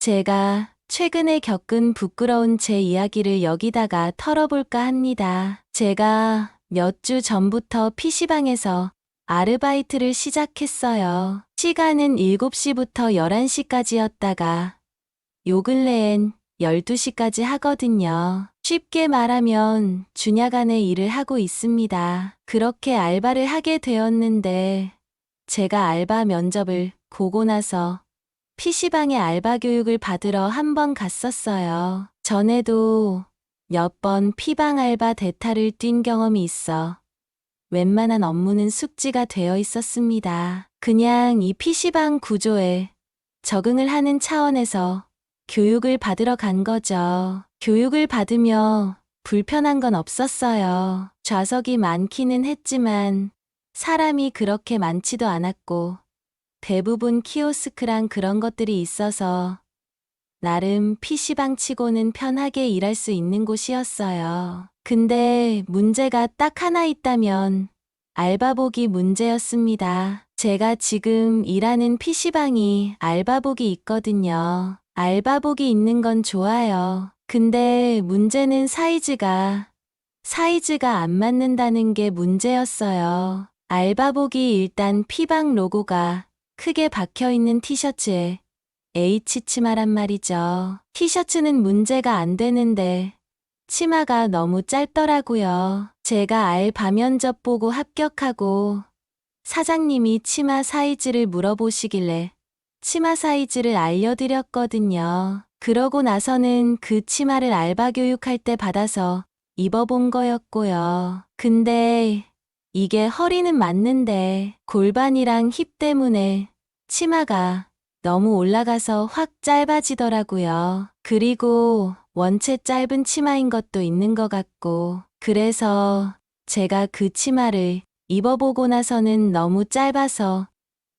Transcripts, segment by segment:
제가 최근에 겪은 부끄러운 제 이야기를 여기다가 털어볼까 합니다. 제가 몇 주 전부터 PC방에서 아르바이트를 시작했어요. 시간은 7시부터 11시까지였다가 요 근래엔 12시까지 하거든요. 쉽게 말하면 주냐간의 일을 하고 있습니다. 그렇게 알바를 하게 되었는데 제가 알바 면접을 보고 나서 PC방에 알바 교육을 받으러 한 번 갔었어요. 전에도 몇 번 P방 알바 대타를 뛴 경험이 있어 웬만한 업무는 숙지가 되어 있었습니다. 그냥 이 PC방 구조에 적응을 하는 차원에서 교육을 받으러 간 거죠. 교육을 받으며 불편한 건 없었어요. 좌석이 많기는 했지만 사람이 그렇게 많지도 않았고 대부분 키오스크랑 그런 것들이 있어서 나름 PC방 치고는 편하게 일할 수 있는 곳이었어요. 근데 문제가 딱 하나 있다면 알바복이 문제였습니다. 제가 지금 일하는 PC방이 알바복이 있거든요. 알바복이 있는 건 좋아요. 근데 문제는 사이즈가 안 맞는다는 게 문제였어요. 알바복이 일단 P방 로고가 크게 박혀있는 티셔츠에 H 치마란 말이죠. 티셔츠는 문제가 안 되는데 치마가 너무 짧더라고요. 제가 알바 면접 보고 합격하고 사장님이 치마 사이즈를 물어보시길래 치마 사이즈를 알려드렸거든요. 그러고 나서는 그 치마를 알바 교육할 때 받아서 입어본 거였고요. 근데 이게 허리는 맞는데 골반이랑 힙 때문에 치마가 너무 올라가서 확 짧아지더라고요. 그리고 원체 짧은 치마인 것도 있는 것 같고 그래서 제가 그 치마를 입어보고 나서는 너무 짧아서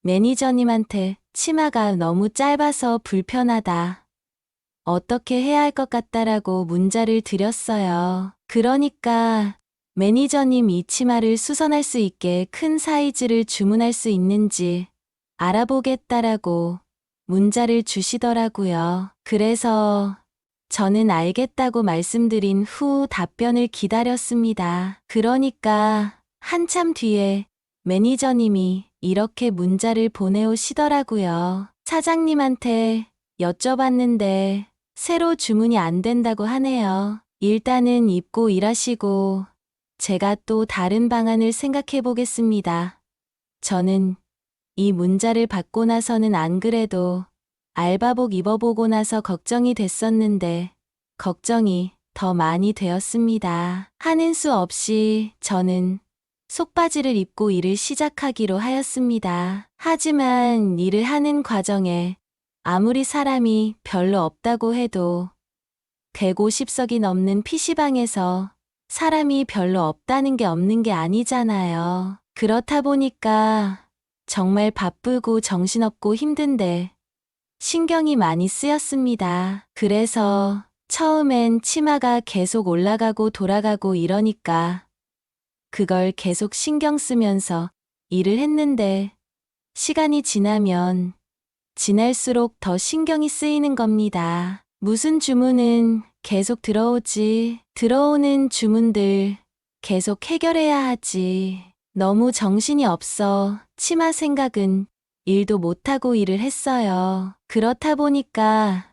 매니저님한테 치마가 너무 짧아서 불편하다. 어떻게 해야 할 것 같다라고 문자를 드렸어요. 그러니까 매니저님 이 치마를 수선할 수 있게 큰 사이즈를 주문할 수 있는지 알아보겠다라고 문자를 주시더라고요. 그래서 저는 알겠다고 말씀드린 후 답변을 기다렸습니다. 그러니까 한참 뒤에 매니저님이 이렇게 문자를 보내오시더라고요. 사장님한테 여쭤봤는데 새로 주문이 안 된다고 하네요. 일단은 입고 일하시고 제가 또 다른 방안을 생각해 보겠습니다. 저는 이 문자를 받고 나서는 안 그래도 알바복 입어보고 나서 걱정이 됐었는데 걱정이 더 많이 되었습니다. 하는 수 없이 저는 속바지를 입고 일을 시작하기로 하였습니다. 하지만 일을 하는 과정에 아무리 사람이 별로 없다고 해도 150석이 넘는 PC방에서 사람이 별로 없다는 게 없는 게 아니잖아요. 그렇다 보니까 정말 바쁘고 정신없고 힘든데 신경이 많이 쓰였습니다. 그래서 처음엔 치마가 계속 올라가고 돌아가고 이러니까 그걸 계속 신경 쓰면서 일을 했는데 시간이 지나면 지날수록 더 신경이 쓰이는 겁니다. 무슨 주문은 계속 들어오지. 들어오는 주문들 계속 해결해야 하지. 너무 정신이 없어 치마 생각은 일도 못하고 일을 했어요. 그렇다 보니까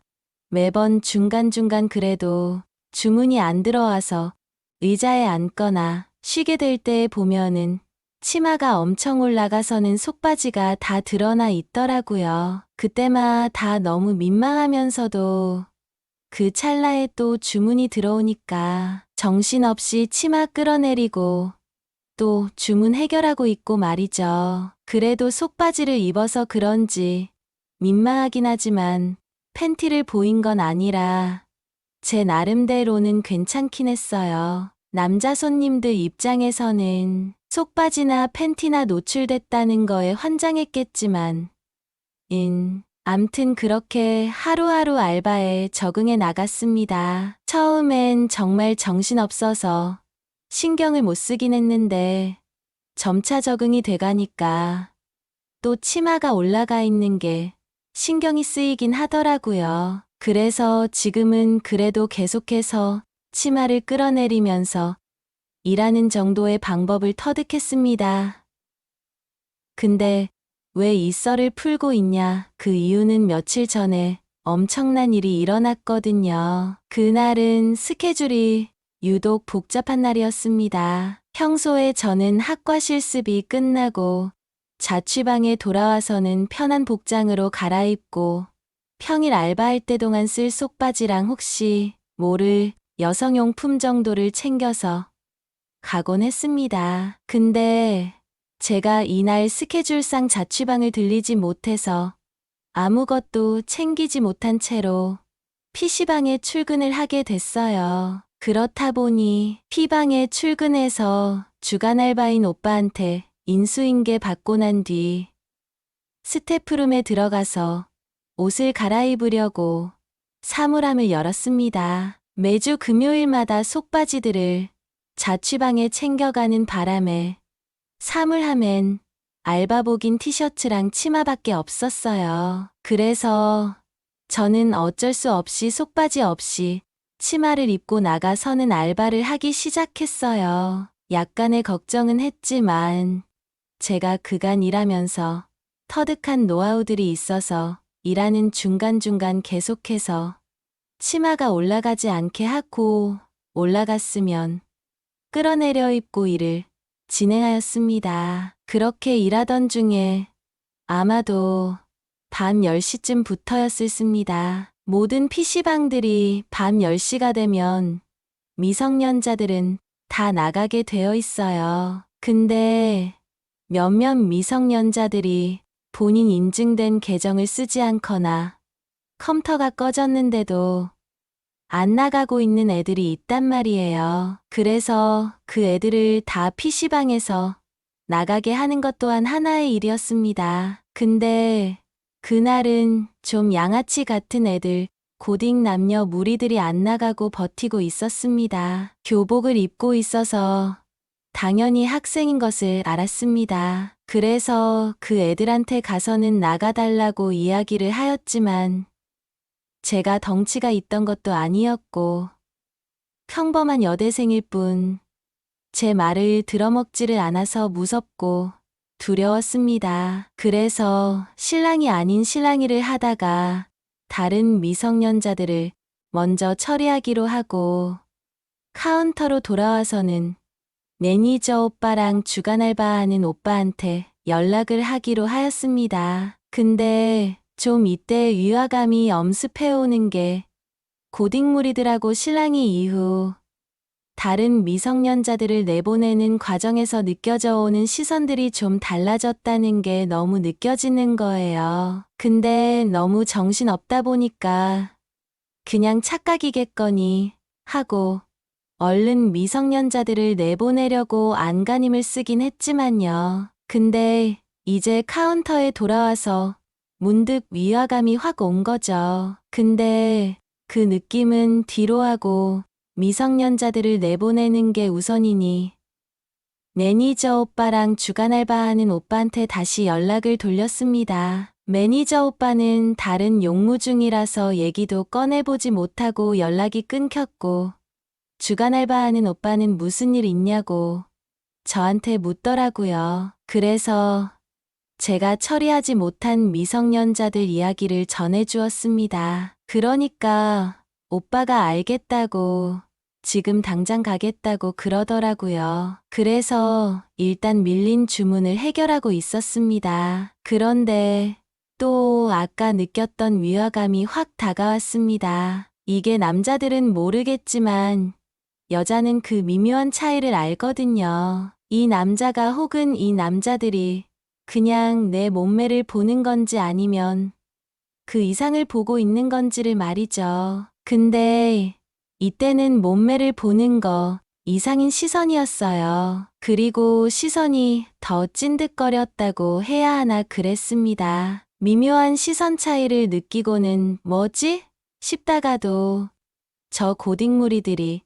매번 중간중간 그래도 주문이 안 들어와서 의자에 앉거나 쉬게 될 때 보면은 치마가 엄청 올라가서는 속바지가 다 드러나 있더라고요. 그때마다 너무 민망하면서도 그 찰나에 또 주문이 들어오니까 정신없이 치마 끌어내리고 또 주문 해결하고 있고 말이죠. 그래도 속바지를 입어서 그런지 민망하긴 하지만 팬티를 보인 건 아니라 제 나름대로는 괜찮긴 했어요. 남자 손님들 입장에서는 속바지나 팬티나 노출됐다는 거에 환장했겠지만 암튼 그렇게 하루하루 알바에 적응해 나갔습니다. 처음엔 정말 정신없어서 신경을 못 쓰긴 했는데 점차 적응이 돼가니까 또 치마가 올라가 있는 게 신경이 쓰이긴 하더라고요. 그래서 지금은 그래도 계속해서 치마를 끌어내리면서 일하는 정도의 방법을 터득했습니다. 근데 왜 이 썰을 풀고 있냐? 그 이유는 며칠 전에 엄청난 일이 일어났거든요. 그날은 스케줄이 유독 복잡한 날이었습니다. 평소에 저는 학과 실습이 끝나고 자취방에 돌아와서는 편한 복장으로 갈아입고 평일 알바할 때 동안 쓸 속바지랑 혹시 모를 여성용품 정도를 챙겨서 가곤 했습니다. 근데 제가 이날 스케줄상 자취방을 들리지 못해서 아무것도 챙기지 못한 채로 PC방에 출근을 하게 됐어요. 그렇다 보니 P방에 출근해서 주간 알바인 오빠한테 인수인계 받고 난 뒤 스태프룸에 들어가서 옷을 갈아입으려고 사물함을 열었습니다. 매주 금요일마다 속바지들을 자취방에 챙겨가는 바람에 사물함엔 알바복인 티셔츠랑 치마밖에 없었어요. 그래서 저는 어쩔 수 없이 속바지 없이 치마를 입고 나가서는 알바를 하기 시작했어요. 약간의 걱정은 했지만 제가 그간 일하면서 터득한 노하우들이 있어서 일하는 중간중간 계속해서 치마가 올라가지 않게 하고 올라갔으면 끌어내려 입고 일을 진행하였습니다. 그렇게 일하던 중에 아마도 밤 10시쯤부터였습니다. 모든 PC방들이 밤 10시가 되면 미성년자들은 다 나가게 되어 있어요. 근데 몇몇 미성년자들이 본인 인증된 계정을 쓰지 않거나 컴퓨터가 꺼졌는데도 안 나가고 있는 애들이 있단 말이에요. 그래서 그 애들을 다 PC방에서 나가게 하는 것 또한 하나의 일이었습니다. 근데 그날은 좀 양아치 같은 애들, 고딩 남녀 무리들이 안 나가고 버티고 있었습니다. 교복을 입고 있어서 당연히 학생인 것을 알았습니다. 그래서 그 애들한테 가서는 나가달라고 이야기를 하였지만 제가 덩치가 있던 것도 아니었고 평범한 여대생일 뿐 제 말을 들어먹지를 않아서 무섭고 두려웠습니다. 그래서 실랑이 아닌 실랑이를 하다가 다른 미성년자들을 먼저 처리하기로 하고 카운터로 돌아와서는 매니저 오빠랑 주간 알바하는 오빠한테 연락을 하기로 하였습니다. 근데 좀 이때 위화감이 엄습해오는 게 고딩무리들하고 실랑이 이후 다른 미성년자들을 내보내는 과정에서 느껴져 오는 시선들이 좀 달라졌다는 게 너무 느껴지는 거예요. 근데 너무 정신없다 보니까 그냥 착각이겠거니 하고 얼른 미성년자들을 내보내려고 안간힘을 쓰긴 했지만요. 근데 이제 카운터에 돌아와서 문득 위화감이 확 온 거죠. 근데 그 느낌은 뒤로 하고 미성년자들을 내보내는 게 우선이니 매니저 오빠랑 주간 알바하는 오빠한테 다시 연락을 돌렸습니다. 매니저 오빠는 다른 용무 중이라서 얘기도 꺼내보지 못하고 연락이 끊겼고 주간 알바하는 오빠는 무슨 일 있냐고 저한테 묻더라고요. 그래서 제가 처리하지 못한 미성년자들 이야기를 전해주었습니다. 그러니까 오빠가 알겠다고 지금 당장 가겠다고 그러더라고요. 그래서 일단 밀린 주문을 해결하고 있었습니다. 그런데 또 아까 느꼈던 위화감이 확 다가왔습니다. 이게 남자들은 모르겠지만 여자는 그 미묘한 차이를 알거든요. 이 남자가 혹은 이 남자들이 그냥 내 몸매를 보는 건지 아니면 그 이상을 보고 있는 건지를 말이죠. 근데 이때는 몸매를 보는 거 이상인 시선이었어요. 그리고 시선이 더 찐득거렸다고 해야 하나 그랬습니다. 미묘한 시선 차이를 느끼고는 뭐지? 싶다가도 저 고딩무리들이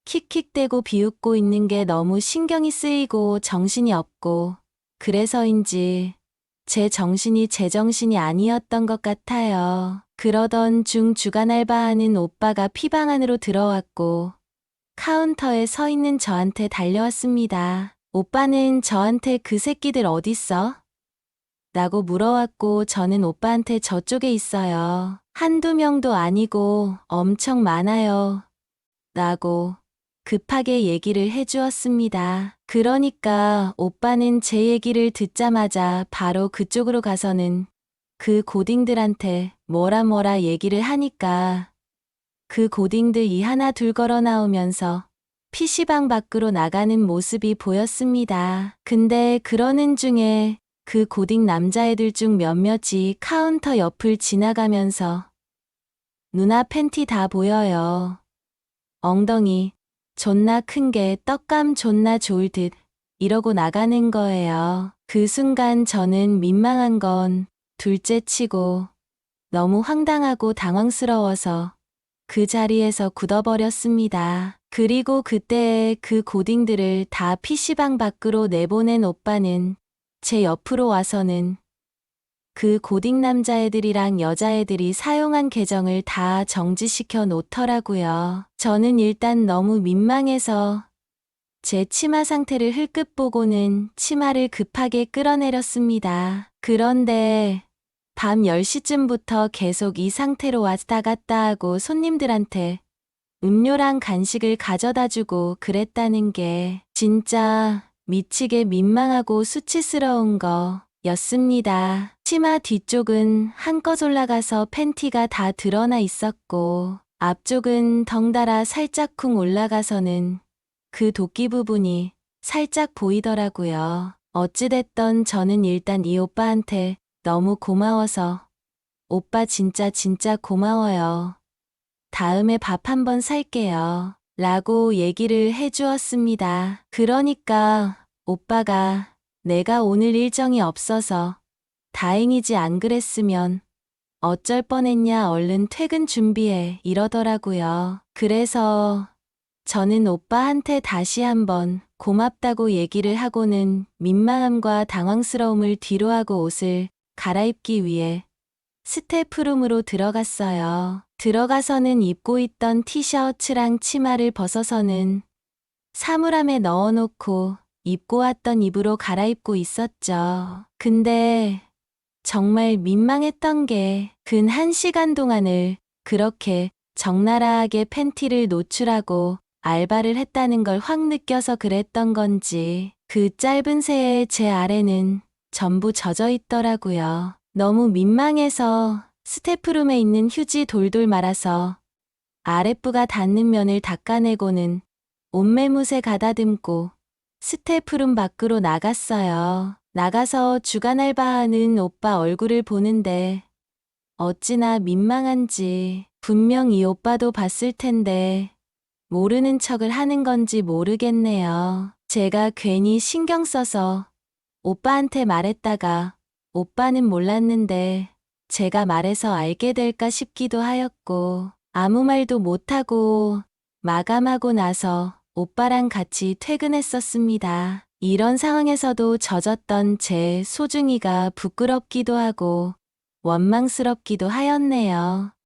킥킥대고 비웃고 있는 게 너무 신경이 쓰이고 정신이 없고 그래서인지 제 정신이 제정신이 아니었던 것 같아요. 그러던 중 주간 알바하는 오빠가 피방 안으로 들어왔고 카운터에 서 있는 저한테 달려왔습니다. 오빠는 저한테 그 새끼들 어딨어? 라고 물어왔고 저는 오빠한테 저쪽에 있어요. 한두 명도 아니고 엄청 많아요. 라고 급하게 얘기를 해주었습니다. 그러니까 오빠는 제 얘기를 듣자마자 바로 그쪽으로 가서는 그 고딩들한테 뭐라 얘기를 하니까 그 고딩들 이 하나 둘 걸어 나오면서 PC방 밖으로 나가는 모습이 보였습니다. 근데 그러는 중에 그 고딩 남자애들 중 몇몇이 카운터 옆을 지나가면서 누나 팬티 다 보여요. 엉덩이 존나 큰 게 떡감 존나 좋을 듯 이러고 나가는 거예요. 그 순간 저는 민망한 건 둘째 치고 너무 황당하고 당황스러워서 그 자리에서 굳어버렸습니다. 그리고 그때의 그 고딩들을 다 PC방 밖으로 내보낸 오빠는 제 옆으로 와서는 그 고딩 남자애들이랑 여자애들이 사용한 계정을 다 정지시켜 놓더라고요. 저는 일단 너무 민망해서 제 치마 상태를 흘끗 보고는 치마를 급하게 끌어내렸습니다. 그런데 밤 10시쯤부터 계속 이 상태로 왔다 갔다 하고 손님들한테 음료랑 간식을 가져다 주고 그랬다는 게 진짜 미치게 민망하고 수치스러운 거였습니다. 치마 뒤쪽은 한껏 올라가서 팬티가 다 드러나 있었고 앞쪽은 덩달아 살짝 쿵 올라가서는 그 도끼 부분이 살짝 보이더라고요. 어찌됐던 저는 일단 이 오빠한테 너무 고마워서 오빠 진짜 고마워요. 다음에 밥 한번 살게요. 라고 얘기를 해주었습니다. 그러니까 오빠가 내가 오늘 일정이 없어서 다행이지 안 그랬으면 어쩔 뻔했냐 얼른 퇴근 준비해 이러더라고요. 그래서 저는 오빠한테 다시 한번 고맙다고 얘기를 하고는 민망함과 당황스러움을 뒤로하고 옷을 갈아입기 위해 스태프룸으로 들어갔어요. 들어가서는 입고 있던 티셔츠랑 치마를 벗어서는 사물함에 넣어놓고 입고 왔던 입으로 갈아입고 있었죠. 근데 정말 민망했던 게 근 1시간 동안을 그렇게 적나라하게 팬티를 노출하고 알바를 했다는 걸 확 느껴서 그랬던 건지 그 짧은 새에 제 아래는 전부 젖어 있더라고요. 너무 민망해서 스태프룸에 있는 휴지 돌돌 말아서 아랫부가 닿는 면을 닦아내고는 옷매무새 가다듬고 스태프룸 밖으로 나갔어요. 나가서 주간 알바하는 오빠 얼굴을 보는데 어찌나 민망한지 분명 이 오빠도 봤을 텐데 모르는 척을 하는 건지 모르겠네요. 제가 괜히 신경 써서 오빠한테 말했다가 오빠는 몰랐는데 제가 말해서 알게 될까 싶기도 하였고 아무 말도 못하고 마감하고 나서 오빠랑 같이 퇴근했었습니다. 이런 상황에서도 젖었던 제 소중이가 부끄럽기도 하고 원망스럽기도 하였네요.